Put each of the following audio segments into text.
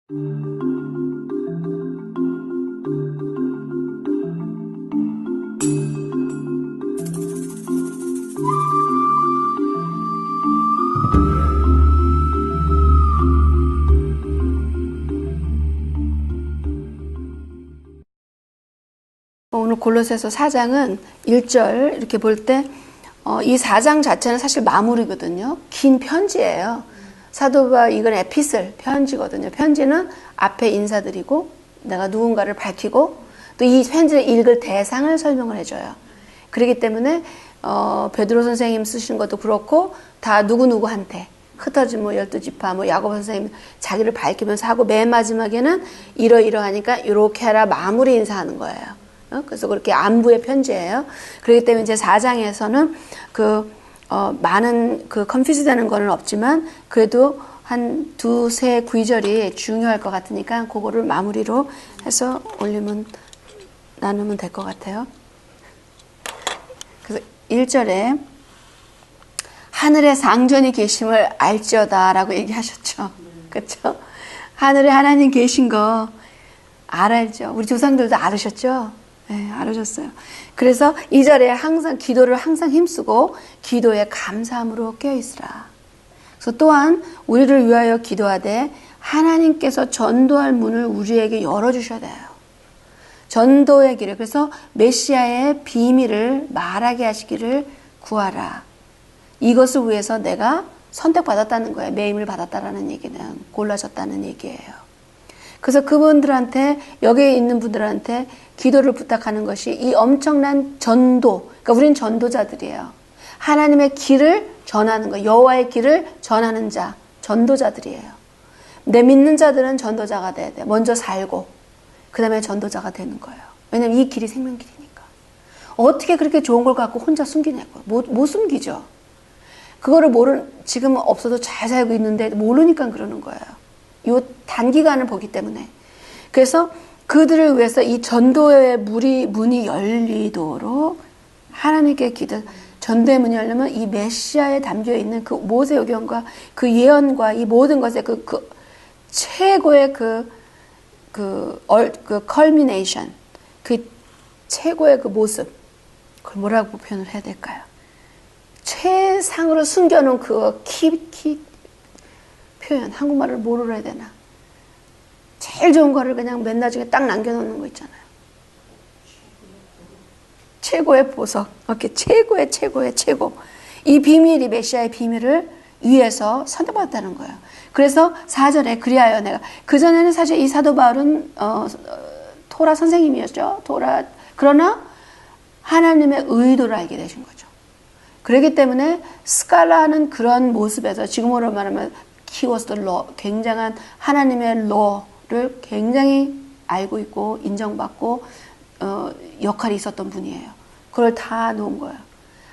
오늘 골로새서 4장은 1절 이렇게 볼 때 이 4장 자체는 사실 마무리거든요. 긴 편지예요. 사도 바울 이건 에피슬 편지거든요. 편지는 앞에 인사드리고 내가 누군가를 밝히고 또 이 편지를 읽을 대상을 설명을 해줘요. 그렇기 때문에 베드로 선생님 쓰신 것도 그렇고 다 누구누구한테 흩어진 12지파 야고보 선생님 자기를 밝히면서 하고 맨 마지막에는 이러이러하니까 이렇게 하라 마무리 인사하는 거예요. 그래서 그렇게 안부의 편지예요. 그렇기 때문에 이제 4장에서는 많은 컨퓨즈 되는 거는 없지만 그래도 한 두세 구절이 중요할 것 같으니까 그거를 마무리로 해서 나누면 될 것 같아요. 그래서 1절에 하늘에 상전이 계심을 알지어다라고 얘기하셨죠. 그렇죠? 하늘에 하나님 계신 거 알죠. 우리 조상들도 알으셨죠? 네, 알으셨어요. 그래서 2절에 항상 기도를 항상 힘쓰고 기도에 감사함으로 깨어있으라. 그래서 또한 우리를 위하여 기도하되 하나님께서 전도할 문을 우리에게 열어주셔야 돼요. 전도의 길을 그래서 메시아의 비밀을 말하게 하시기를 구하라. 이것을 위해서 내가 선택받았다는 거예요. 매임을 받았다라는 얘기는 골라졌다는 얘기예요. 그래서 그분들한테 여기에 있는 분들한테 기도를 부탁하는 것이 이 엄청난 전도. 그러니까 우린 전도자들이에요. 하나님의 길을 전하는 거, 여호와의 길을 전하는 자, 전도자들이에요. 내 믿는 자들은 전도자가 돼야 돼. 먼저 살고 그 다음에 전도자가 되는 거예요. 왜냐면 이 길이 생명길이니까. 어떻게 그렇게 좋은 걸 갖고 혼자 숨기냐고요. 못 숨기죠. 그거를 지금 없어도 잘 살고 있는데 모르니까 그러는 거예요. 요 단기간을 보기 때문에. 그래서 그들을 위해서 이 전도의 문이 열리도록 하나님께 전도의 문이 열리면 이 메시아에 담겨 있는 그 모세오경과 그 예언과 이 모든 것의 그 최고의 그 culmination, 그 최고의 그 모습, 그걸 뭐라고 표현을 해야 될까요? 최상으로 숨겨놓은 그 표현, 한국말을 뭐로 해야 되나? 제일 좋은 거를 그냥 맨 나중에 딱 남겨놓는 거 있잖아요. 최고의 보석, 이렇게 최고의 최고. 이 비밀이 메시아의 비밀을 위해서 선택받았다는 거예요. 그래서 4절에 그리하여 내가 그전에는 사실 이 사도 바울은 토라 선생님이었죠. 그러나 하나님의 의도를 알게 되신 거죠. 그렇기 때문에 스칼라는 그런 모습에서 지금으로 말하면 키워스 러, 굉장한 하나님의 러를 굉장히 알고 있고 인정받고 역할이 있었던 분이에요. 그걸 다 놓은 거예요.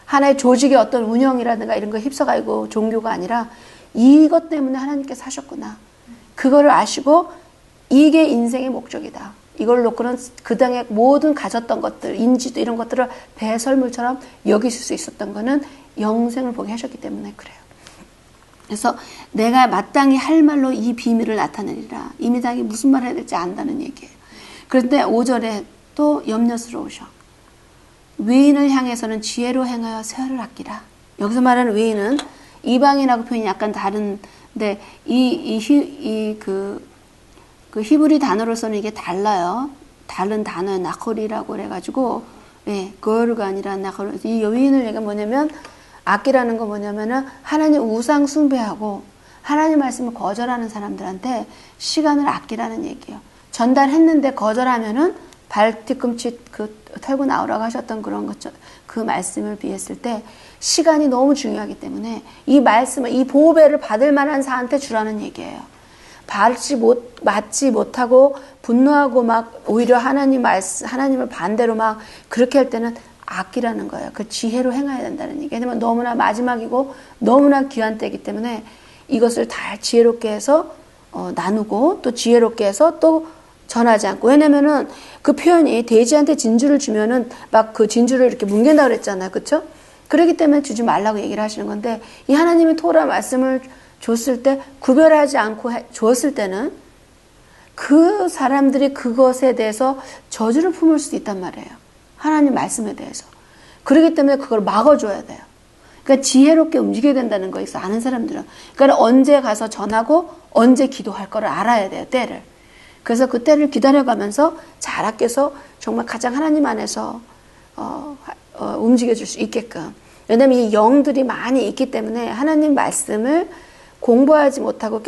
하나의 조직의 어떤 운영이라든가 이런 거 휩써가지고 종교가 아니라 이것 때문에 하나님께서 하셨구나. 그거를 아시고 이게 인생의 목적이다. 이걸 놓고는 그 당에 모든 가졌던 것들, 인지도 이런 것들을 배설물처럼 여기실 수 있었던 거는 영생을 보게 하셨기 때문에 그래요. 그래서 내가 마땅히 할 말로 이 비밀을 나타내리라. 이 미당이 무슨 말을 해야 될지 안다는 얘기예요. 그런데 5절에 또 염려스러우셔. 외인을 향해서는 지혜로 행하여 세월을 아끼라. 여기서 말하는 외인은 이방인하고 표현이 약간 다른데 그 히브리 단어로서는 이게 달라요. 다른 단어 나콜이라고 그래가지고 거르가 아니라 나콜. 이 외인을 얘기가 뭐냐면 아끼라는 건 뭐냐면은 하나님 우상 숭배하고 하나님 말씀을 거절하는 사람들한테 시간을 아끼라는 얘기예요. 전달했는데 거절하면은 발 뒤꿈치 털고 나오라고 하셨던 그런 것, 그 말씀을 비했을 때 시간이 너무 중요하기 때문에 이 말씀을, 이 보배를 받을 만한 사한테 주라는 얘기예요. 맞지 못하고 분노하고 막 오히려 하나님을 반대로 막 그렇게 할 때는 아끼라는 거예요. 그 지혜로 행해야 된다는 얘기. 왜냐면 너무나 마지막이고 너무나 귀한 때이기 때문에 이것을 다 지혜롭게 해서 나누고 또 지혜롭게 해서 또 전하지 않고. 왜냐면은 그 표현이 돼지한테 진주를 주면은 막 그 진주를 이렇게 뭉갠다 그랬잖아요. 그쵸? 그렇기 때문에 주지 말라고 얘기를 하시는 건데 이 하나님의 토라 말씀을 줬을 때 구별하지 않고 줬을 때는 그 사람들이 그것에 대해서 저주를 품을 수도 있단 말이에요. 하나님 말씀에 대해서. 그렇기 때문에 그걸 막아줘야 돼요. 그러니까 지혜롭게 움직여야 된다는 거 있어, 아는 사람들은. 그러니까 언제 가서 전하고 언제 기도할 거를 알아야 돼요, 때를. 그래서 그 때를 기다려가면서 잘 아껴서 정말 가장 하나님 안에서 움직여줄 수 있게끔. 왜냐면 이 영들이 많이 있기 때문에 하나님 말씀을 공부하지 못하고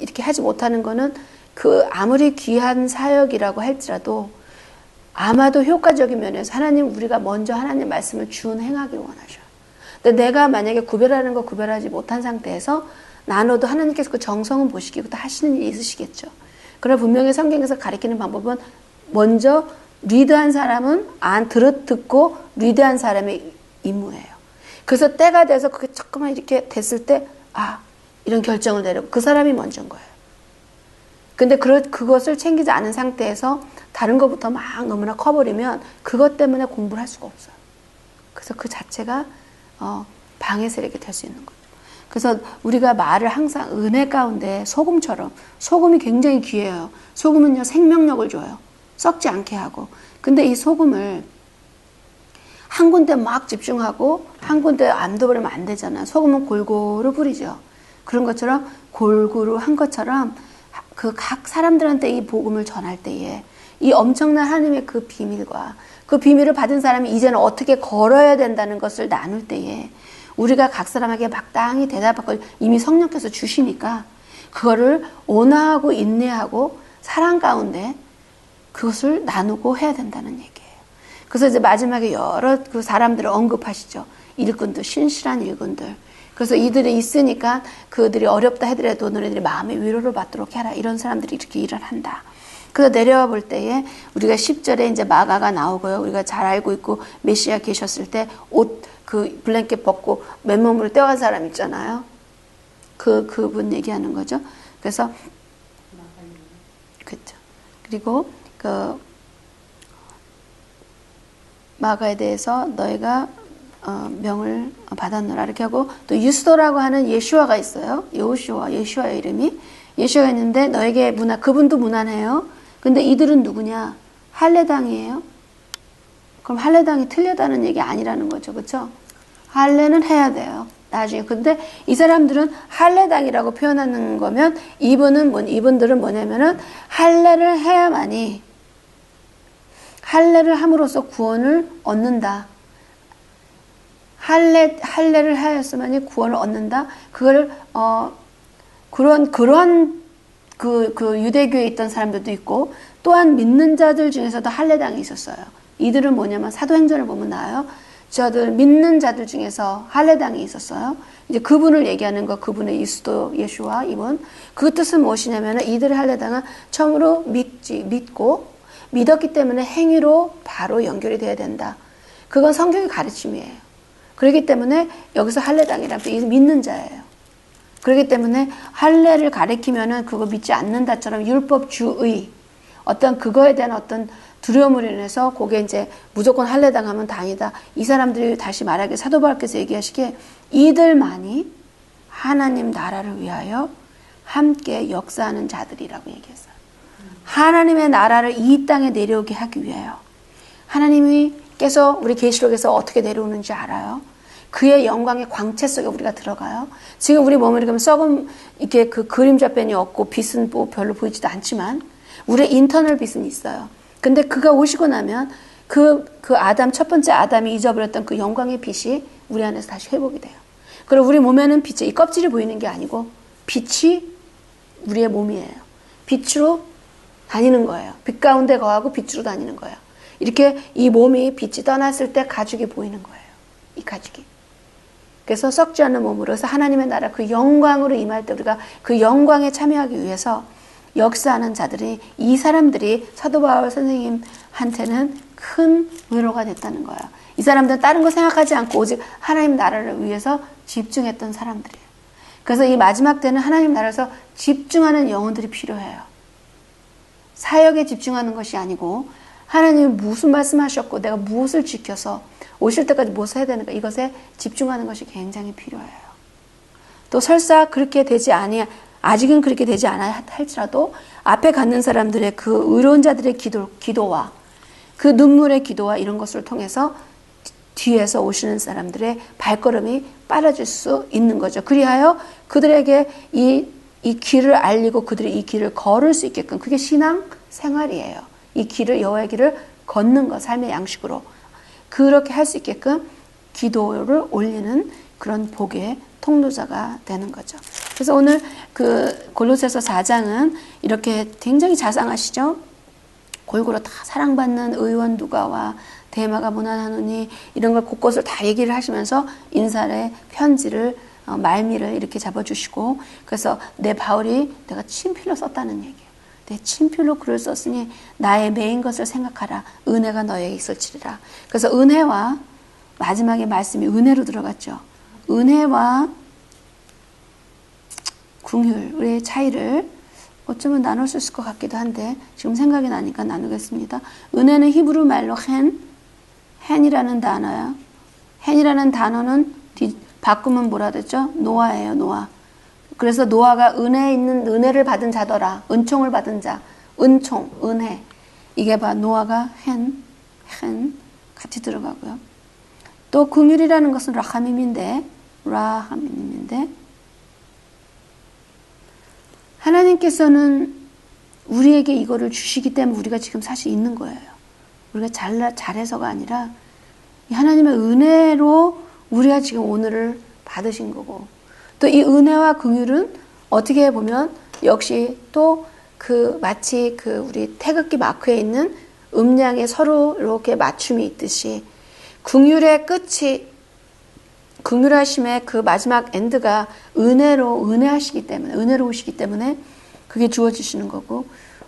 이렇게 하지 못하는 거는 그 아무리 귀한 사역이라고 할지라도 아마도 효과적인 면에서 하나님, 우리가 먼저 하나님 말씀을 준행하기를 원하셔. 근데 내가 만약에 구별하는 거 구별하지 못한 상태에서 나눠도 하나님께서 그 정성은 보시기고 또 하시는 일이 있으시겠죠. 그러나 분명히 성경에서 가리키는 방법은 먼저 리드한 사람은 듣고 리드한 사람의 임무예요. 그래서 때가 돼서 그게 조금만 이렇게 됐을 때, 이런 결정을 내리고 그 사람이 먼저인 거예요. 근데 그것을 챙기지 않은 상태에서 다른 것부터 막 너무나 커버리면 그것 때문에 공부를 할 수가 없어요. 그래서 그 자체가 방해 세력이 될 수 있는 거죠. 그래서 우리가 말을 항상 은혜 가운데 소금처럼, 소금이 굉장히 귀해요. 소금은요, 생명력을 줘요. 썩지 않게 하고. 근데 이 소금을 한 군데 막 집중하고 한 군데 안 둬버리면 안 되잖아요. 소금은 골고루 뿌리죠. 그런 것처럼 골고루 한 것처럼 그 각 사람들한테 이 복음을 전할 때에 이 엄청난 하나님의 그 비밀과 그 비밀을 받은 사람이 이제는 어떻게 걸어야 된다는 것을 나눌 때에 우리가 각 사람에게 마땅히 대답할 걸 이미 성령께서 주시니까 그거를 온화하고 인내하고 사랑 가운데 그것을 나누고 해야 된다는 얘기예요. 그래서 이제 마지막에 여러 그 사람들을 언급하시죠. 일꾼들, 신실한 일꾼들. 그래서 이들이 있으니까 그들이 어렵다 하더라도 너네들이 마음의 위로를 받도록 해라. 이런 사람들이 이렇게 일을 한다. 그래서 내려와 볼 때에 우리가 10절에 이제 마가가 나오고요. 우리가 잘 알고 있고 메시아 계셨을 때 그 블랭켓 벗고 맨몸으로 떼어간 사람 있잖아요. 그분 얘기하는 거죠. 그래서 그렇죠. 그리고 그 마가에 대해서 너희가 명을 받았노라 이렇게 하고 또 유스도라고 하는 예슈아가 있어요. 예슈아의 이름이 예슈아가 있는데 너에게 그분도 무난해요. 근데 이들은 누구냐? 할례당이에요. 그럼 할례당이 틀리다는 얘기 아니라는 거죠. 그렇죠? 할례는 해야 돼요. 나중에. 근데 이 사람들은 할례당이라고 표현하는 거면 이분들은 뭐냐면은 할례를 해야만이 할례를 함으로써 구원을 얻는다. 할례를 하였으면 구원을 얻는다. 그걸 그런 유대교에 있던 사람들도 있고 또한 믿는 자들 중에서도 할례당이 있었어요. 이들은 뭐냐면 사도행전을 보면 나와요. 저들 믿는 자들 중에서 할례당이 있었어요. 이제 그분을 얘기하는 거, 그분의 이수도 예수와 이분. 그 뜻은 무엇이냐면 이들의 할례당은 처음으로 믿고 믿었기 때문에 행위로 바로 연결이 돼야 된다. 그건 성경의 가르침이에요. 그렇기 때문에 여기서 할례당이라면 또 믿는 자예요. 그렇기 때문에 할례를 가리키면은 그거 믿지 않는다처럼 율법주의 어떤 그거에 대한 어떤 두려움으로 인해서 그게 이제 무조건 할례당하면 다행이다. 이 사람들이 다시 말하기에 사도 바울께서 얘기하시기에 이들만이 하나님 나라를 위하여 함께 역사하는 자들이라고 얘기했어요. 하나님의 나라를 이 땅에 내려오게 하기 위하여 하나님께서 우리 계시록에서 어떻게 내려오는지 알아요. 그의 영광의 광채 속에 우리가 들어가요. 지금 우리 몸을 이렇게 썩은 이렇게 그 그림자 뺀이 없고 빛은 뭐 별로 보이지도 않지만 우리의 인터널 빛은 있어요. 근데 그가 오시고 나면 그 첫 번째 아담이 잊어버렸던 그 영광의 빛이 우리 안에서 다시 회복이 돼요. 그리고 우리 몸에는 빛이 이 껍질이 보이는 게 아니고 빛이 우리의 몸이에요. 빛으로 다니는 거예요. 빛 가운데 거하고 빛으로 다니는 거예요. 이렇게 이 몸이 빛이 떠났을 때 가죽이 보이는 거예요. 이 가죽이. 그래서 썩지 않는 몸으로 해서 하나님의 나라 그 영광으로 임할 때 우리가 그 영광에 참여하기 위해서 역사하는 자들이 이 사람들이 사도 바울 선생님한테는 큰 위로가 됐다는 거예요. 이 사람들은 다른 거 생각하지 않고 오직 하나님 나라를 위해서 집중했던 사람들이에요. 그래서 이 마지막 때는 하나님 나라에서 집중하는 영혼들이 필요해요. 사역에 집중하는 것이 아니고 하나님이 무슨 말씀하셨고 내가 무엇을 지켜서 오실 때까지 무엇을 해야 되는가 이것에 집중하는 것이 굉장히 필요해요. 또 설사 그렇게 되지 아직은 그렇게 되지 않아 할지라도 앞에 갖는 사람들의 그 의로운 자들의 기도와 그 눈물의 기도와 이런 것을 통해서 뒤에서 오시는 사람들의 발걸음이 빨라질 수 있는 거죠. 그리하여 그들에게 이 길을 알리고 그들이 이 길을 걸을 수 있게끔, 그게 신앙 생활이에요. 이 길을, 여호와의 길을 걷는 것, 삶의 양식으로 그렇게 할 수 있게끔 기도를 올리는 그런 복의 통로자가 되는 거죠. 그래서 오늘 그 골로새서 4장은 이렇게 굉장히 자상하시죠. 골고루 다 사랑받는 의원 누가와 대마가 무난하노니 이런 걸 곳곳을 다 얘기를 하시면서 인사의 편지를 말미를 이렇게 잡아주시고, 그래서 내 바울이 내가 친필로 썼다는 얘기예요. 내 친필로 글을 썼으니 나의 매인 것을 생각하라. 은혜가 너에게 있을지리라. 그래서 은혜와 마지막에 말씀이 은혜로 들어갔죠. 은혜와 긍휼의 차이를 어쩌면 나눌 수 있을 것 같기도 한데 지금 생각이 나니까 나누겠습니다. 은혜는 히브리 말로 헨이라는 단어야. 헨이라는 단어는 바꾸면 뭐라 그랬죠? 노아예요, 노아. 그래서 노아가 은혜에 있는 은혜를 받은 자더라. 은총을 받은 자. 은총, 은혜. 이게 봐, 노아가 헨 같이 들어가고요. 또 긍휼이라는 것은 라하밈인데 하나님께서는 우리에게 이거를 주시기 때문에 우리가 지금 사실 있는 거예요. 우리가 잘해서가 아니라 하나님의 은혜로 우리가 지금 오늘을 받으신 거고, 또 이 은혜와 긍휼은 어떻게 보면 역시 또 마치 우리 태극기 마크에 있는 음량에 서로 이렇게 맞춤이 있듯이 긍휼의 끝이, 긍휼하심의 그 마지막 엔드가 은혜하시기 때문에, 은혜로우시기 때문에 그게 주어지시는 거고,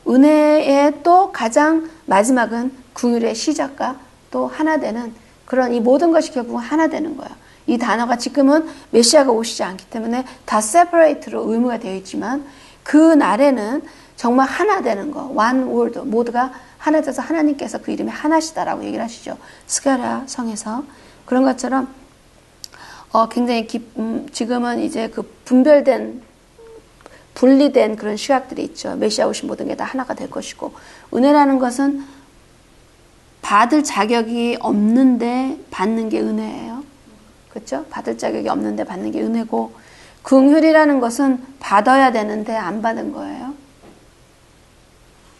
은혜의 또 가장 마지막은 긍휼의 시작과 또 하나 되는 그런 이 모든 것이 결국은 하나 되는 거예요. 이 단어가 지금은 메시아가 오시지 않기 때문에 다 separate로 의무가 되어 있지만 그 날에는 정말 하나 되는 거, one word, 모두가 하나 돼서 하나님께서 그 이름이 하나시다라고 얘기를 하시죠. 스가랴 성에서. 그런 것처럼 굉장히 지금은 이제 그 분리된 그런 시각들이 있죠. 메시아 오신 모든 게 다 하나가 될 것이고, 은혜라는 것은 받을 자격이 없는데 받는 게 은혜예요. 그렇죠? 받을 자격이 없는데 받는 게 은혜고, 긍휼이라는 것은 받아야 되는데 안 받은 거예요.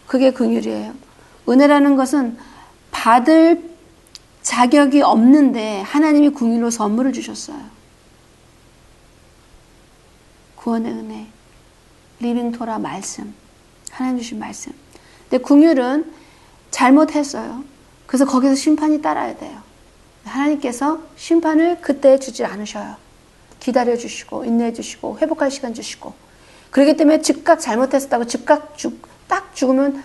그게 긍휼이에요. 은혜라는 것은 받을 자격이 없는데 하나님이 긍휼로 선물을 주셨어요. 구원의 은혜, 리빙 토라 말씀, 하나님 주신 말씀. 근데 긍휼은 잘못했어요. 그래서 거기서 심판이 따라야 돼요. 하나님께서 심판을 그때 주지 않으셔요. 기다려 주시고 인내해 주시고 회복할 시간 주시고, 그렇기 때문에 즉각 잘못했다고 즉각 딱 죽으면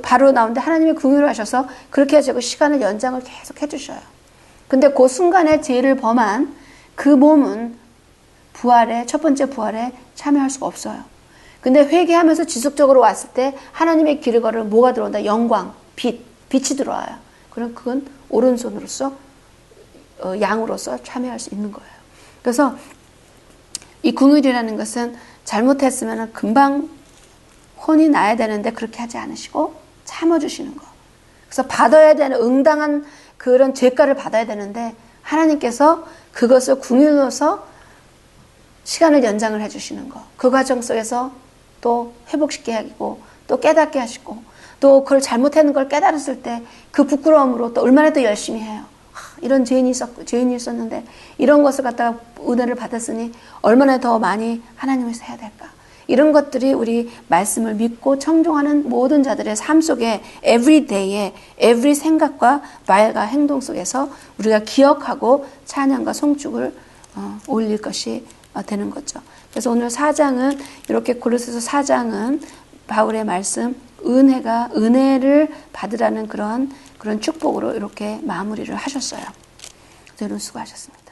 바로 나오는데 하나님이 긍휼을 하셔서 그렇게 해서 시간을 연장을 계속 해주셔요. 근데 그 순간에 죄를 범한 그 몸은 첫 번째 부활에 참여할 수가 없어요. 근데 회개하면서 지속적으로 왔을 때 하나님의 길을 걸으면 뭐가 들어온다? 영광, 빛이 들어와요. 그럼 그건 오른손으로서 양으로서 참여할 수 있는 거예요. 그래서 이 긍휼이라는 것은 잘못했으면 금방 혼이 나야 되는데 그렇게 하지 않으시고 참아주시는 거. 그래서 받아야 되는 응당한 그런 죄가를 받아야 되는데 하나님께서 그것을 긍휼로서 시간을 연장을 해주시는 거. 그 과정 속에서 또 회복시키게 하고 또 깨닫게 하시고 또 그걸 잘못하는 걸 깨달았을 때 그 부끄러움으로 또 얼마나 더 열심히 해요. 이런 죄인이 있었는데 이런 것을 갖다가 은혜를 받았으니 얼마나 더 많이 하나님에서 해야 될까. 이런 것들이 우리 말씀을 믿고 청종하는 모든 자들의 삶 속에 every day에 every 생각과 말과 행동 속에서 우리가 기억하고 찬양과 송축을 올릴 것이 되는 거죠. 그래서 오늘 4장은 이렇게 골로새서 4장은 바울의 말씀 은혜를 받으라는 그런 축복으로 이렇게 마무리를 하셨어요. 여러분 수고하셨습니다.